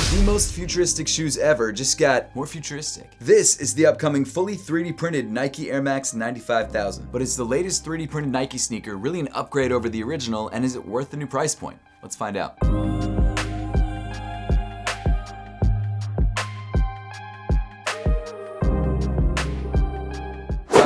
The most futuristic shoes ever just got more futuristic. This is the upcoming fully 3D printed Nike Air Max 95,000. But is the latest 3D printed Nike sneaker really an upgrade over the original, and is it worth the new price point? Let's find out.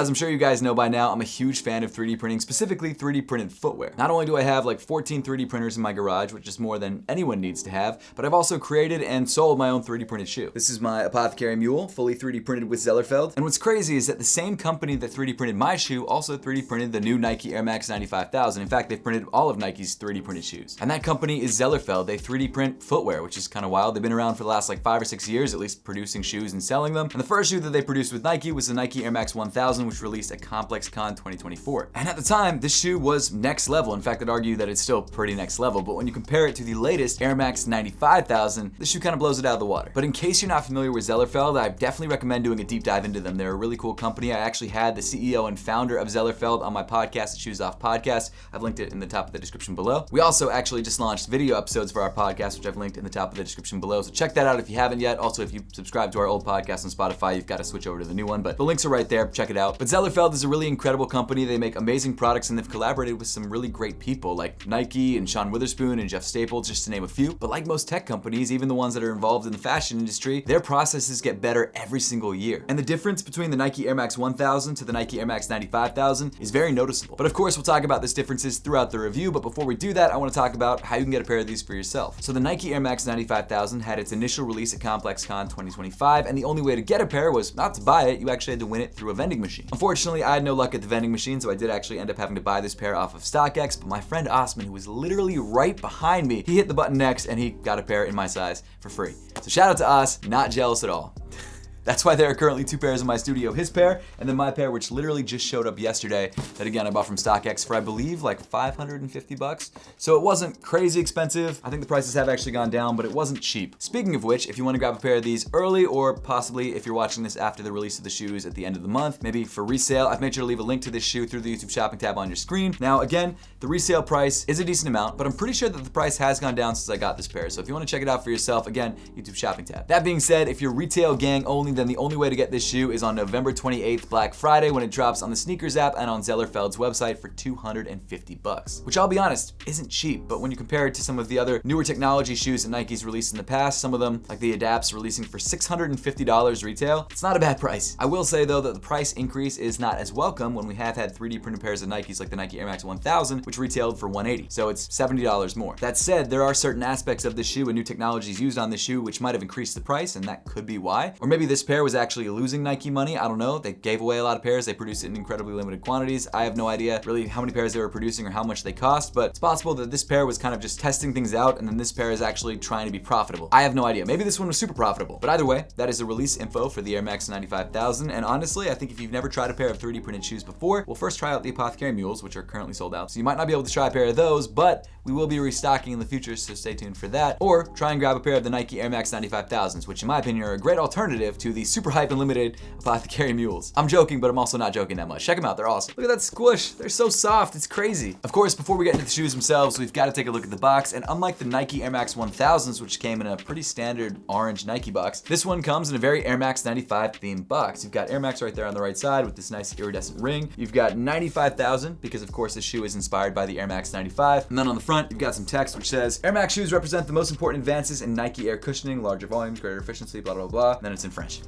As I'm sure you guys know by now, I'm a huge fan of 3D printing, specifically 3D printed footwear. Not only do I have like 14 3D printers in my garage, which is more than anyone needs to have, but I've also created and sold my own 3D printed shoe. This is my Apothecary Mule, fully 3D printed with Zellerfeld. And what's crazy is that the same company that 3D printed my shoe also 3D printed the new Nike Air Max 95,000. In fact, they've printed all of Nike's 3D printed shoes. And that company is Zellerfeld. They 3D print footwear, which is kind of wild. They've been around for the last like 5 or 6 years, at least producing shoes and selling them. And the first shoe that they produced with Nike was the Nike Air Max 1000, which released at ComplexCon 2024. And at the time, this shoe was next level. In fact, I'd argue that it's still pretty next level, but when you compare it to the latest Air Max 95,000, this shoe kind of blows it out of the water. But in case you're not familiar with Zellerfeld, I definitely recommend doing a deep dive into them. They're a really cool company. I actually had the CEO and founder of Zellerfeld on my podcast, the Shoes Off Podcast. I've linked it in the top of the description below. We also actually just launched video episodes for our podcast, which I've linked in the top of the description below. So check that out if you haven't yet. Also, if you subscribe to our old podcast on Spotify, you've got to switch over to the new one, but the links are right there. Check it out. But Zellerfeld is a really incredible company. They make amazing products and they've collaborated with some really great people like Nike and Sean Witherspoon and Jeff Staples, just to name a few. But like most tech companies, even the ones that are involved in the fashion industry, their processes get better every single year. And the difference between the Nike Air Max 1000 to the Nike Air Max 95,000 is very noticeable. But of course, we'll talk about these differences throughout the review. But before we do that, I want to talk about how you can get a pair of these for yourself. So the Nike Air Max 95,000 had its initial release at ComplexCon 2025, and the only way to get a pair was not to buy it, you actually had to win it through a vending machine. Unfortunately, I had no luck at the vending machine, so I did actually end up having to buy this pair off of StockX, but my friend Osman, who was literally right behind me, he hit the button next and he got a pair in my size for free. So shout out to Os, not jealous at all. That's why there are currently 2 pairs in my studio, his pair and then my pair, which literally just showed up yesterday, that again I bought from StockX for I believe like $550. So it wasn't crazy expensive. I think the prices have actually gone down, but it wasn't cheap. Speaking of which, if you want to grab a pair of these early, or possibly if you're watching this after the release of the shoes at the end of the month, maybe for resale, I've made sure to leave a link to this shoe through the YouTube shopping tab on your screen. Now again, the resale price is a decent amount, but I'm pretty sure that the price has gone down since I got this pair. So if you want to check it out for yourself, again, YouTube shopping tab. That being said, if you're retail gang only, then the only way to get this shoe is on November 28th, Black Friday, when it drops on the Sneakers app and on Zellerfeld's website for $250, which I'll be honest, isn't cheap, but when you compare it to some of the other newer technology shoes that Nike's released in the past, some of them, like the Adapts, releasing for $650 retail, it's not a bad price. I will say though that the price increase is not as welcome when we have had 3D printed pairs of Nikes like the Nike Air Max 1000, which retailed for $180, so it's $70 more. That said, there are certain aspects of this shoe and new technologies used on this shoe which might have increased the price, and that could be why. Or maybe this pair was actually losing Nike money, I don't know. They gave away a lot of pairs, they produced it in incredibly limited quantities. I have no idea really how many pairs they were producing or how much they cost, but it's possible that this pair was kind of just testing things out and then this pair is actually trying to be profitable. I have no idea. Maybe this one was super profitable. But either way, that is the release info for the Air Max 95,000, and honestly, I think if you've never tried a pair of 3D printed shoes before, well, first try out the Apothecary Mules, which are currently sold out. So you might not be able to try a pair of those, but we will be restocking in the future, so stay tuned for that. Or try and grab a pair of the Nike Air Max 95,000s, which in my opinion are a great alternative to the super hype and limited Apothecary Mules. I'm joking, but I'm also not joking that much. Check them out, they're awesome. Look at that squish, they're so soft, it's crazy. Of course, before we get into the shoes themselves, we've got to take a look at the box, and unlike the Nike Air Max 1000s, which came in a pretty standard orange Nike box, this one comes in a very Air Max 95 themed box. You've got Air Max right there on the right side with this nice iridescent ring. You've got 95,000, because of course this shoe is inspired by the Air Max 95. And then on the front, you've got some text which says, Air Max shoes represent the most important advances in Nike Air cushioning, larger volumes, greater efficiency, blah, blah, blah. And then it's in French.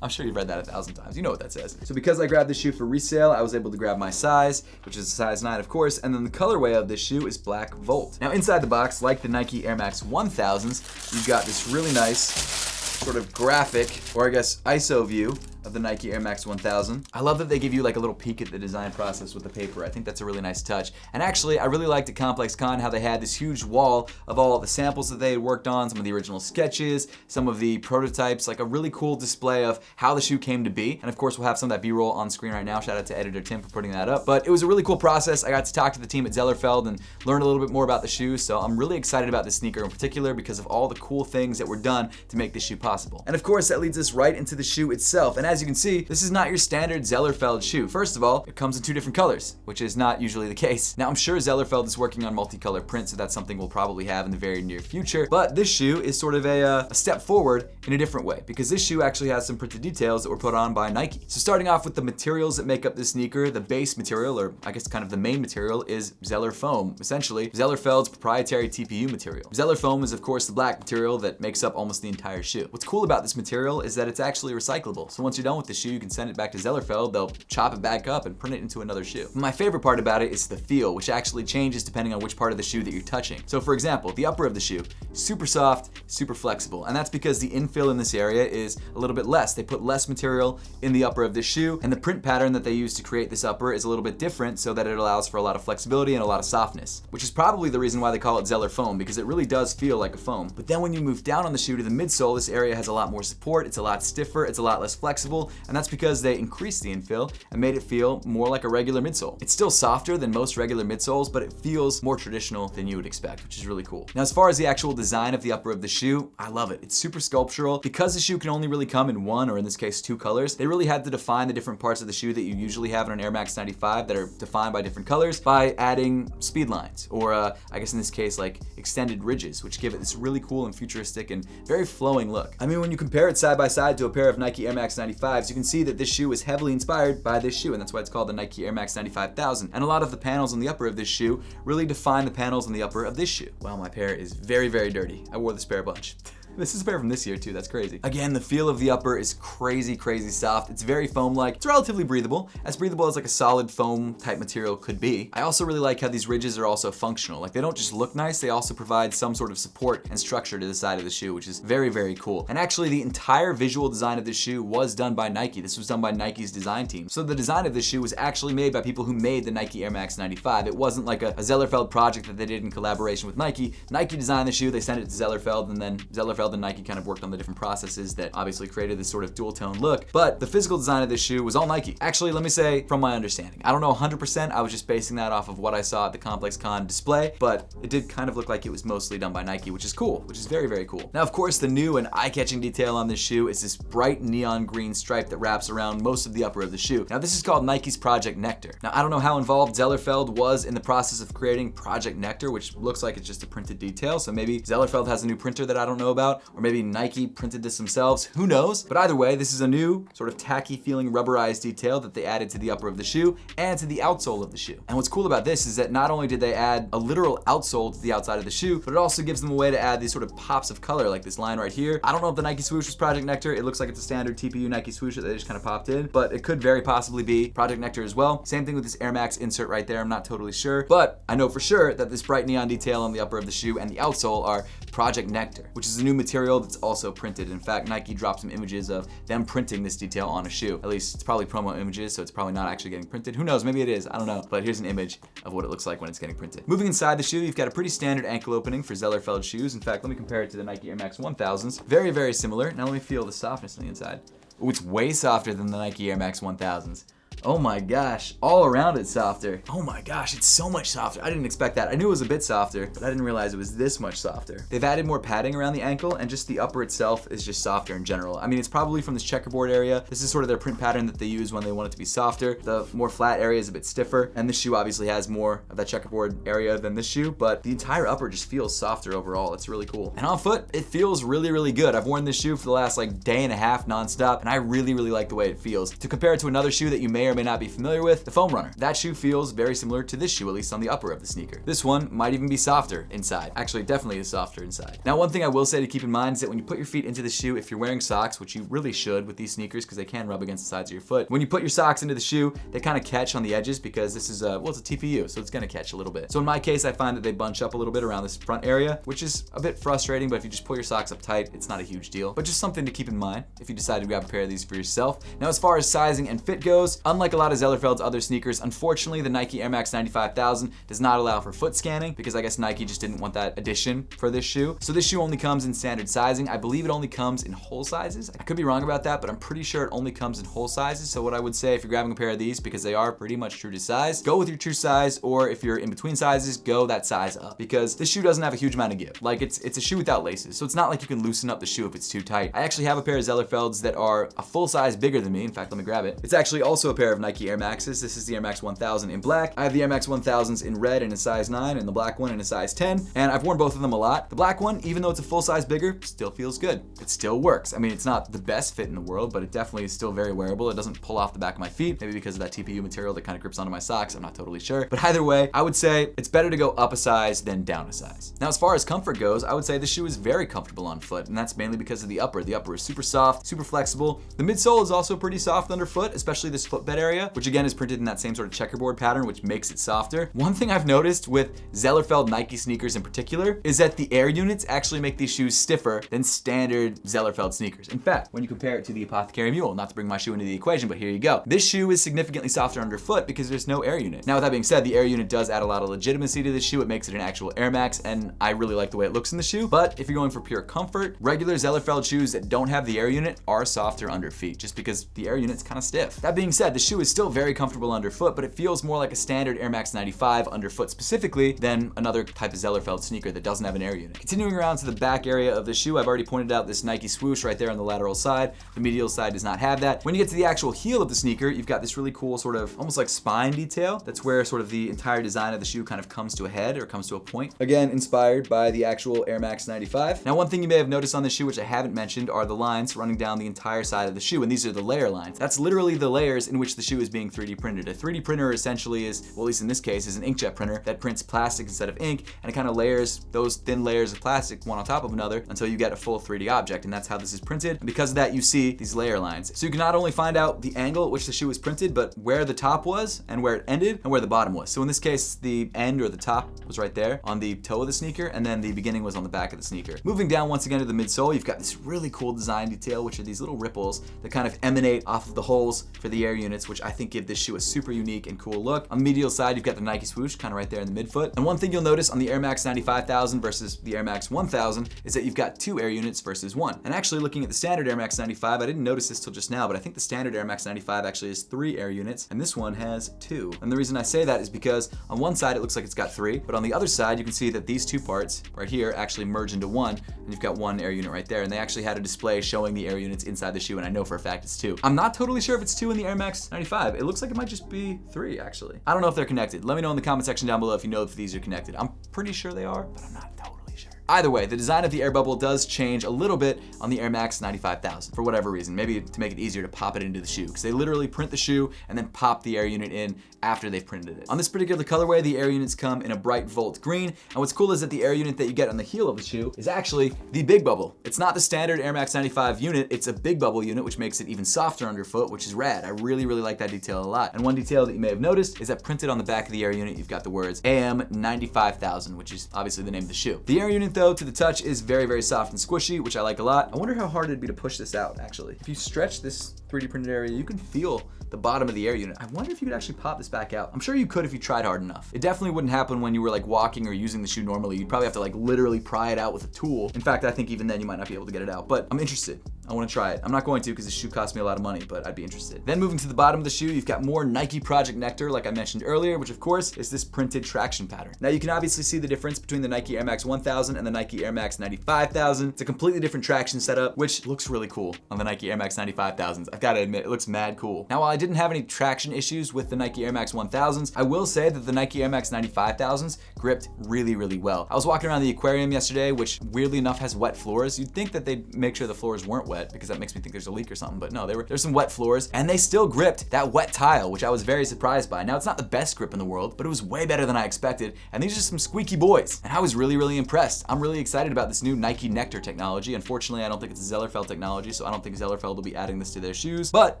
I'm sure you've read that 1,000 times. You know what that says. So because I grabbed this shoe for resale, I was able to grab my size, which is a size 9, of course, and then the colorway of this shoe is Black Volt. Now inside the box, like the Nike Air Max 1000s, you've got this really nice sort of graphic, or I guess ISO view of the Nike Air Max 1000. I love that they give you like a little peek at the design process with the paper. I think that's a really nice touch. And actually, I really liked at ComplexCon how they had this huge wall of all of the samples that they had worked on, some of the original sketches, some of the prototypes, like a really cool display of how the shoe came to be. And of course, we'll have some of that B-roll on screen right now. Shout out to editor Tim for putting that up. But it was a really cool process. I got to talk to the team at Zellerfeld and learn a little bit more about the shoe. So I'm really excited about this sneaker in particular because of all the cool things that were done to make this shoe possible. And of course, that leads us right into the shoe itself. And as as you can see, this is not your standard Zellerfeld shoe. First of all, it comes in 2 different colors, which is not usually the case. Now, I'm sure Zellerfeld is working on multicolor print, so that's something we'll probably have in the very near future, but this shoe is sort of a step forward in a different way, because this shoe actually has some printed details that were put on by Nike. So starting off with the materials that make up this sneaker, the base material, or I guess kind of the main material, is Zeller foam, essentially Zellerfeld's proprietary TPU material. Zeller foam is of course the black material that makes up almost the entire shoe. What's cool about this material is that it's actually recyclable. So once you're done with the shoe, you can send it back to Zellerfeld, they'll chop it back up and print it into another shoe. My favorite part about it is the feel, which actually changes depending on which part of the shoe that you're touching. So for example, the upper of the shoe, super soft, super flexible, and that's because the infill in this area is a little bit less. They put less material in the upper of this shoe, and the print pattern that they use to create this upper is a little bit different so that it allows for a lot of flexibility and a lot of softness, which is probably the reason why they call it Zeller foam, because it really does feel like a foam. But then when you move down on the shoe to the midsole, this area has a lot more support, it's a lot stiffer, it's a lot less flexible, and that's because they increased the infill and made it feel more like a regular midsole. It's still softer than most regular midsoles, but it feels more traditional than you would expect, which is really cool. Now, as far as the actual design of the upper of the shoe, I love it. It's super sculptural. Because the shoe can only really come in 1, or in this case 2 colors, they really had to define the different parts of the shoe that you usually have in an Air Max 95 that are defined by different colors by adding speed lines, or I guess in this case like extended ridges, which give it this really cool and futuristic and very flowing look. I mean, when you compare it side by side to a pair of Nike Air Max 95s, you can see that this shoe is heavily inspired by this shoe, and that's why it's called the Nike Air Max 95,000. And a lot of the panels on the upper of this shoe really define the panels on the upper of this shoe. Wow, my pair is very, very dirty. I wore this pair a bunch. This is a pair from this year too, that's crazy. Again, the feel of the upper is crazy, crazy soft. It's very foam-like. It's relatively breathable as like a solid foam type material could be. I also really like how these ridges are also functional. Like, they don't just look nice, they also provide some sort of support and structure to the side of the shoe, which is very, very cool. And actually, the entire visual design of this shoe was done by Nike. This was done by Nike's design team. So the design of this shoe was actually made by people who made the Nike Air Max 95. It wasn't like a Zellerfeld project that they did in collaboration with Nike. Nike designed the shoe, they sent it to Zellerfeld, and then Zellerfeld and Nike kind of worked on the different processes that obviously created this sort of dual tone look. But the physical design of this shoe was all Nike. Actually, let me say, from my understanding, I don't know 100%, I was just basing that off of what I saw at the ComplexCon display, but it did kind of look like it was mostly done by Nike, which is cool, which is very, very cool. Now, of course, the new and eye-catching detail on this shoe is this bright neon green stripe that wraps around most of the upper of the shoe. Now, this is called Nike's Project Nectar. Now, I don't know how involved Zellerfeld was in the process of creating Project Nectar, which looks like it's just a printed detail, so maybe Zellerfeld has a new printer that I don't know about, or maybe Nike printed this themselves, who knows? But either way, this is a new, sort of tacky feeling rubberized detail that they added to the upper of the shoe and to the outsole of the shoe. And what's cool about this is that not only did they add a literal outsole to the outside of the shoe, but it also gives them a way to add these sort of pops of color, like this line right here. I don't know if the Nike swoosh was Project Nectar. It looks like it's a standard TPU Nike swoosh that they just kind of popped in, but it could very possibly be Project Nectar as well. Same thing with this Air Max insert right there. I'm not totally sure, but I know for sure that this bright neon detail on the upper of the shoe and the outsole are Project Nectar, which is a new material that's also printed. In fact, Nike dropped some images of them printing this detail on a shoe. At least it's probably promo images, so it's probably not actually getting printed. Who knows, maybe it is, I don't know. But here's an image of what it looks like when it's getting printed. Moving inside the shoe, you've got a pretty standard ankle opening for Zellerfeld shoes. In fact, let me compare it to the Nike Air Max 1000s. Very, very similar. Now let me feel the softness on the inside. Ooh, it's way softer than the Nike Air Max 1000s. Oh my gosh, all around it's softer. Oh my gosh, it's so much softer. I didn't expect that. I knew it was a bit softer, but I didn't realize it was this much softer. They've added more padding around the ankle, and just the upper itself is just softer in general. I mean, it's probably from this checkerboard area. This is sort of their print pattern that they use when they want it to be softer. The more flat area is a bit stiffer, and this shoe obviously has more of that checkerboard area than this shoe, but the entire upper just feels softer overall. It's really cool. And on foot, it feels really, really good. I've worn this shoe for the last like day and a half nonstop, and I really, really like the way it feels. To compare it to another shoe that you may or may not be familiar with, the Foam Runner. That shoe feels very similar to this shoe, at least on the upper of the sneaker. This one might even be softer inside. Actually, definitely is softer inside. Now, one thing I will say to keep in mind is that when you put your feet into the shoe, if you're wearing socks, which you really should with these sneakers because they can rub against the sides of your foot, when you put your socks into the shoe, they kind of catch on the edges because this is well, it's a TPU, so it's gonna catch a little bit. So in my case, I find that they bunch up a little bit around this front area, which is a bit frustrating, but if you just pull your socks up tight, it's not a huge deal. But just something to keep in mind if you decide to grab a pair of these for yourself. Now, as far as sizing and fit goes, unlike unlike a lot of Zellerfeld's other sneakers, unfortunately the Nike Air Max 95,000 does not allow for foot scanning because I guess Nike just didn't want that addition for this shoe. So this shoe only comes in standard sizing. I believe it only comes in whole sizes. I could be wrong about that, but I'm pretty sure it only comes in whole sizes. So what I would say if you're grabbing a pair of these, because they are pretty much true to size, go with your true size, or if you're in between sizes, go that size up, because this shoe doesn't have a huge amount of give. Like it's a shoe without laces, so it's not like you can loosen up the shoe if it's too tight. I actually have a pair of Zellerfelds that are a full size bigger than me. In fact, let me grab it. It's actually also a pair of Nike Air Maxes. This is the Air Max 1000 in black. I have the Air Max 1000s in red in a size 9 and the black one in a size 10, and I've worn both of them a lot. The black one, even though it's a full size bigger, still feels good. It still works. I mean, it's not the best fit in the world, but it definitely is still very wearable. It doesn't pull off the back of my feet, maybe because of that TPU material that kind of grips onto my socks. I'm not totally sure. But either way, I would say it's better to go up a size than down a size. Now, as far as comfort goes, I would say the shoe is very comfortable on foot, and that's mainly because of the upper. The upper is super soft, super flexible. The midsole is also pretty soft underfoot, especially this footbed area, which again is printed in that same sort of checkerboard pattern, which makes it softer. One thing I've noticed with Zellerfeld Nike sneakers in particular is that the air units actually make these shoes stiffer than standard Zellerfeld sneakers. In fact, when you compare it to the Apothecary Mule, not to bring my shoe into the equation, but here you go. This shoe is significantly softer underfoot because there's no air unit. Now, with that being said, the air unit does add a lot of legitimacy to this shoe. It makes it an actual Air Max, and I really like the way it looks in the shoe. But if you're going for pure comfort, regular Zellerfeld shoes that don't have the air unit are softer under feet, just because the air unit's kind of stiff. That being said, the shoe is still very comfortable underfoot, but it feels more like a standard Air Max 95 underfoot specifically than another type of Zellerfeld sneaker that doesn't have an air unit. Continuing around to the back area of the shoe, I've already pointed out this Nike swoosh right there on the lateral side. The medial side does not have that. When you get to the actual heel of the sneaker, you've got this really cool sort of almost like spine detail. That's where sort of the entire design of the shoe kind of comes to a head or comes to a point. Again, inspired by the actual Air Max 95. Now, one thing you may have noticed on the shoe, which I haven't mentioned, are the lines running down the entire side of the shoe, and these are the layer lines. That's literally the layers in which the shoe is being 3D printed. A 3D printer essentially is, well, at least in this case, is an inkjet printer that prints plastic instead of ink, and it kind of layers those thin layers of plastic one on top of another until you get a full 3D object, and that's how this is printed. And because of that, you see these layer lines. So you can not only find out the angle at which the shoe was printed, but where the top was and where it ended and where the bottom was. So in this case, the end or the top was right there on the toe of the sneaker, and then the beginning was on the back of the sneaker. Moving down once again to the midsole, you've got this really cool design detail, which are these little ripples that kind of emanate off of the holes for the air units, which I think give this shoe a super unique and cool look. On the medial side, you've got the Nike swoosh kind of right there in the midfoot. And one thing you'll notice on the Air Max 95,000 versus the Air Max 1000 is that you've got 2 air units versus 1. And actually looking at the standard Air Max 95, I didn't notice this till just now, but I think the standard Air Max 95 actually has 3 air units, and this one has 2. And the reason I say that is because on one side it looks like it's got 3, but on the other side you can see that these 2 parts right here actually merge into 1, and you've got 1 air unit right there. And they actually had a display showing the air units inside the shoe, and I know for a fact it's 2. I'm not totally sure if it's 2 in the Air Max 95. It looks like it might just be 3 actually. I don't know if they're connected. Let me know in the comment section down below if you know if these are connected. I'm pretty sure they are, but I'm not totally sure. Either way, the design of the air bubble does change a little bit on the Air Max 95,000 for whatever reason. Maybe to make it easier to pop it into the shoe, because they literally print the shoe and then pop the air unit in after they've printed it. On this particular colorway, the air units come in a bright Volt green, and what's cool is that the air unit that you get on the heel of the shoe is actually the Big Bubble. It's not the standard Air Max 95 unit, it's a Big Bubble unit, which makes it even softer underfoot, which is rad. I really like that detail a lot. And one detail that you may have noticed is that printed on the back of the air unit, you've got the words AM 95,000, which is obviously the name of the shoe. The air unit, though, to the touch is very soft and squishy, which I like a lot. I wonder how hard it'd be to push this out, actually. If you stretch this 3D printed area, you can feel the bottom of the air unit. I wonder if you could actually pop this back out. I'm sure you could if you tried hard enough. It definitely wouldn't happen when you were like walking or using the shoe normally. You'd probably have to like literally pry it out with a tool. In fact, I think even then you might not be able to get it out, but I'm interested. I want to try it. I'm not going to because this shoe cost me a lot of money, but I'd be interested. Then moving to the bottom of the shoe, you've got more Nike Project Nectar, like I mentioned earlier, which of course is this printed traction pattern. Now you can obviously see the difference between the Nike Air Max 1000 and the Nike Air Max 95,000. It's a completely different traction setup, which looks really cool on the Nike Air Max 95,000s. I've got to admit, it looks mad cool. Now, while I didn't have any traction issues with the Nike Air Max 1000s, I will say that the Nike Air Max 95,000s gripped really well. I was walking around the aquarium yesterday, which weirdly enough has wet floors. You'd think that they'd make sure the floors weren't wet because that makes me think there's a leak or something, but no, there's some wet floors, and they still gripped that wet tile, which I was very surprised by. Now, it's not the best grip in the world, but it was way better than I expected, and these are some squeaky boys, and I was really impressed. I'm really excited about this new Nike Nectar technology. Unfortunately, I don't think it's a Zellerfeld technology, so I don't think Zellerfeld will be adding this to their shoes. shoes. But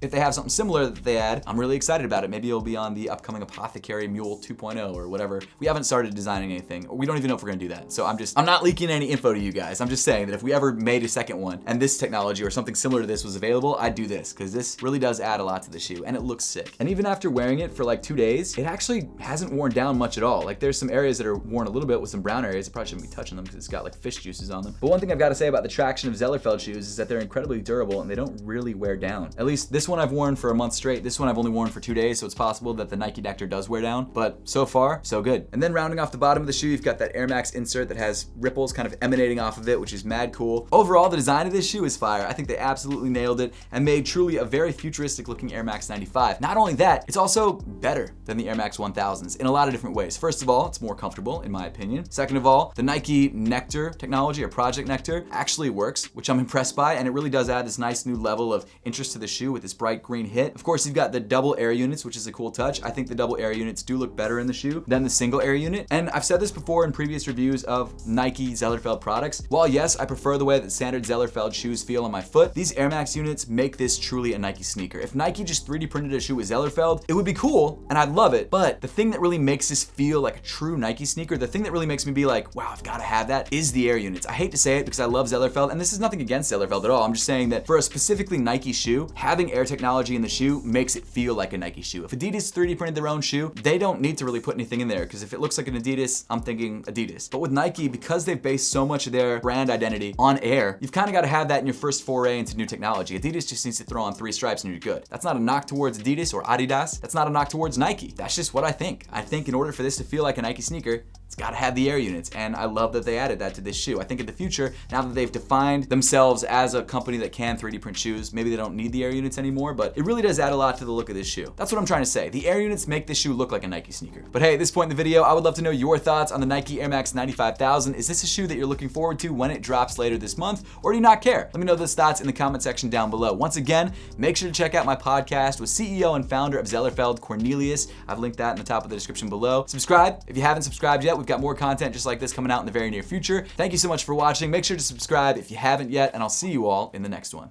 if they have something similar that they add, I'm really excited about it. Maybe it'll be on the upcoming Apothecary Mule 2.0 or whatever. We haven't started designing anything. We don't even know if we're gonna do that. So I'm not leaking any info to you guys. I'm just saying that if we ever made a second one and this technology or something similar to this was available, I'd do this, because this really does add a lot to the shoe and it looks sick. And even after wearing it for like 2 days, it actually hasn't worn down much at all. Like there's some areas that are worn a little bit with some brown areas. I probably shouldn't be touching them because it's got like fish juices on them. But one thing I've got to say about the traction of Zellerfeld shoes is that they're incredibly durable and they don't really wear down. At least this one I've worn for a month straight. This one I've only worn for 2 days, so it's possible that the Nike Nectar does wear down, but so far, so good. And then rounding off the bottom of the shoe, you've got that Air Max insert that has ripples kind of emanating off of it, which is mad cool. Overall, the design of this shoe is fire. I think they absolutely nailed it and made truly a very futuristic looking Air Max 95. Not only that, it's also better than the Air Max 1000s in a lot of different ways. First of all, it's more comfortable in my opinion. Second of all, the Nike Nectar technology or Project Nectar actually works, which I'm impressed by, and it really does add this nice new level of interest to the shoe with this bright green hit. Of course, you've got the double air units, which is a cool touch. I think the double air units do look better in the shoe than the single air unit. And I've said this before in previous reviews of Nike Zellerfeld products. While yes, I prefer the way that standard Zellerfeld shoes feel on my foot, these Air Max units make this truly a Nike sneaker. If Nike just 3D printed a shoe with Zellerfeld, it would be cool and I'd love it. But the thing that really makes this feel like a true Nike sneaker, the thing that really makes me be like, wow, I've got to have that, is the air units. I hate to say it because I love Zellerfeld, and this is nothing against Zellerfeld at all. I'm just saying that for a specifically Nike shoe, having air technology in the shoe makes it feel like a Nike shoe. If Adidas 3D printed their own shoe, they don't need to really put anything in there, because if it looks like an Adidas, I'm thinking Adidas. But with Nike, because they've based so much of their brand identity on air, you've kind of got to have that in your first foray into new technology. Adidas just needs to throw on 3 stripes and you're good. That's not a knock towards Adidas or Adidas. That's not a knock towards Nike. That's just what I think. I think in order for this to feel like a Nike sneaker, it's got to have the air units, and I love that they added that to this shoe. I think in the future, now that they've defined themselves as a company that can 3D print shoes, maybe they don't need the air units anymore, but it really does add a lot to the look of this shoe. That's what I'm trying to say. The air units make this shoe look like a Nike sneaker. But hey, at this point in the video, I would love to know your thoughts on the Nike Air Max 95,000. Is this a shoe that you're looking forward to when it drops later this month, or do you not care? Let me know those thoughts in the comment section down below. Once again, make sure to check out my podcast with CEO and founder of Zellerfeld, Cornelius. I've linked that in the top of the description below. Subscribe if you haven't subscribed yet. We've got more content just like this coming out in the very near future. Thank you so much for watching. Make sure to subscribe if you haven't yet, and I'll see you all in the next one.